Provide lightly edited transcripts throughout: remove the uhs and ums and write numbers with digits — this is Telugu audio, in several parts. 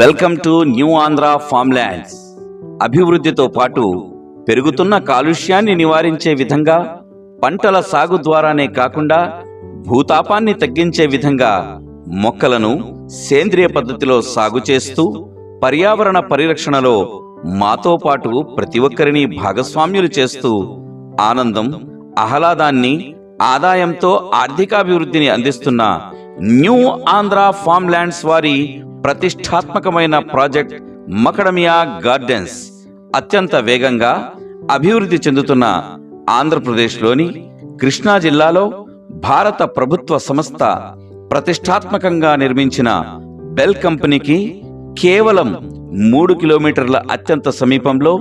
Welcome to new Andhra farmlands. అభివృద్ధితో పాటు పెరుగుతున్న కాలుష్యాన్ని నివారించే విధంగా పంటల సాగు ద్వారానే కాకుండా భూతాపాన్ని తగ్గించే విధంగా మొక్కలను సేంద్రియ పద్ధతిలో సాగు చేస్తూ పర్యావరణ పరిరక్షణలో మాతో పాటు ప్రతి ఒక్కరిని భాగస్వామ్యులు చేస్తూ ఆనందం, ఆహ్లాదాన్ని, ఆదాయంతో ఆర్థికాభివృద్ధిని అందిస్తున్న న్యూ ఆంధ్ర ఫార్మ్ల్యాండ్స్ వారి ప్రతిష్టాత్మకమైన ప్రాజెక్ట్ మకడమియా గార్డెన్స్ అత్యంత వేగంగా అభివృద్ధి చెందుతున్న ఆంధ్రప్రదేశ్లోని కృష్ణా జిల్లాలో భారత ప్రభుత్వ సంస్థ ప్రతిష్టాత్మకంగా నిర్మించిన బెల్ కంపెనీకి కేవలం 3 కిలోమీటర్ల అత్యంత సమీపంలో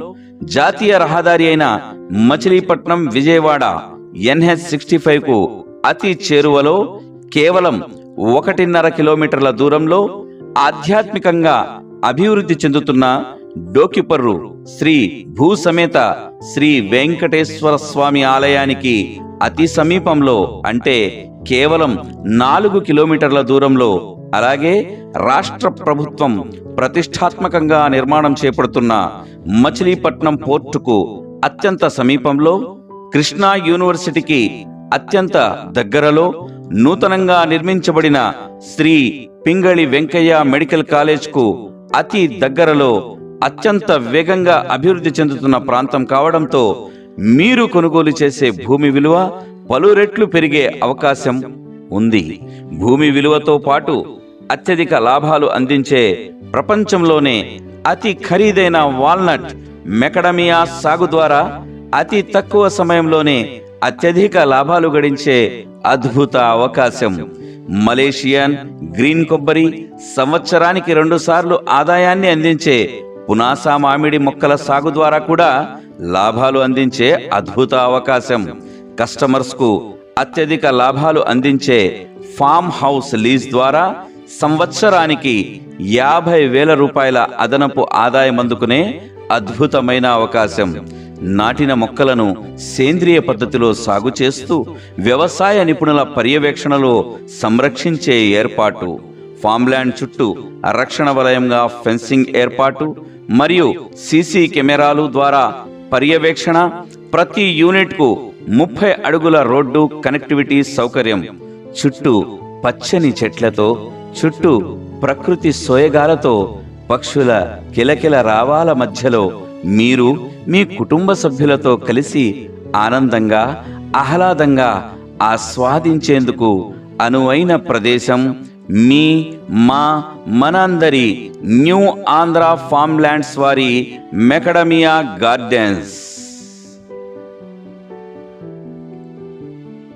జాతీయ రహదారి అయిన మచిలీపట్నం విజయవాడ NH65 కు అతి చేరువలో కేవలం 1.5 కిలోమీటర్ల దూరంలో ఆధ్యాత్మికంగా అభివృద్ధి చెందుతున్న డోకిపర్రు శ్రీ భూసమేత శ్రీ వెంకటేశ్వర స్వామి ఆలయానికి అతి సమీపంలో, అంటే కేవలం 4 కిలోమీటర్ల దూరంలో, అలాగే రాష్ట్ర ప్రభుత్వం ప్రతిష్టాత్మకంగా నిర్మాణం చేపడుతున్న మచిలీపట్నం పోర్టుకు అత్యంత సమీపంలో, కృష్ణా యూనివర్సిటీకి అత్యంత దగ్గరలో నూతనంగా నిర్మించబడిన శ్రీ పింగళి వెంకయ్య మెడికల్ కాలేజ్కు అతి దగ్గరలో అత్యంత వేగంగా అభివృద్ధి చెందుతున్న ప్రాంతం కావడంతో మీరు కొనుగోలు చేసే భూమి విలువ పలు రెట్లు పెరిగే అవకాశం ఉంది. భూమి విలువతో పాటు అత్యధిక లాభాలు అందించే ప్రపంచంలోనే అతి ఖరీదైన వాల్నట్ మెకడమియా సాగు ద్వారా అతి తక్కువ సమయంలోనే అత్యధిక లాభాలు గడించే అద్భుత అవకాశం. మలేషియన్ గ్రీన్ కొబ్బరి సంవత్సరానికి 2 సార్లు ఆదాయాన్ని అందించే పునాసా మామిడి మొక్కల సాగు ద్వారా కూడా లాభాలు అందించే అద్భుత అవకాశం. కస్టమర్స్ కు అత్యధిక లాభాలు అందించే ఫామ్ హౌస్ లీజ్ ద్వారా సంవత్సరానికి 50,000 రూపాయల అదనపు ఆదాయం అందుకునే అద్భుతమైన అవకాశం. నాటిన మొక్కలను సేంద్రియ పద్ధతిలో సాగు చేస్తూ వ్యవసాయ నిపుణుల పర్యవేక్షణలో సంరక్షించే ఏర్పాటు, ఫార్మ్ల్యాండ్ చుట్టూ రక్షణ వలయంగా ఫెన్సింగ్ ఏర్పాటు మరియు సీసీ కెమెరాలు ద్వారా పర్యవేక్షణ, ప్రతి యూనిట్కు 30 అడుగుల రోడ్డు కనెక్టివిటీ సౌకర్యం, చుట్టూ పచ్చని చెట్లతో, చుట్టూ ప్రకృతి సోయగాలతో, పక్షుల కిలకిల రావాల మధ్యలో మీరు మీ కుటుంబ సభ్యులతో కలిసి ఆనందంగా, ఆహ్లాదంగా ఆస్వాదించేందుకు అనువైన ప్రదేశం మనందరి న్యూ ఆంధ్ర ఫార్మ్ల్యాండ్స్ వారి మెకడమియా గార్డెన్స్.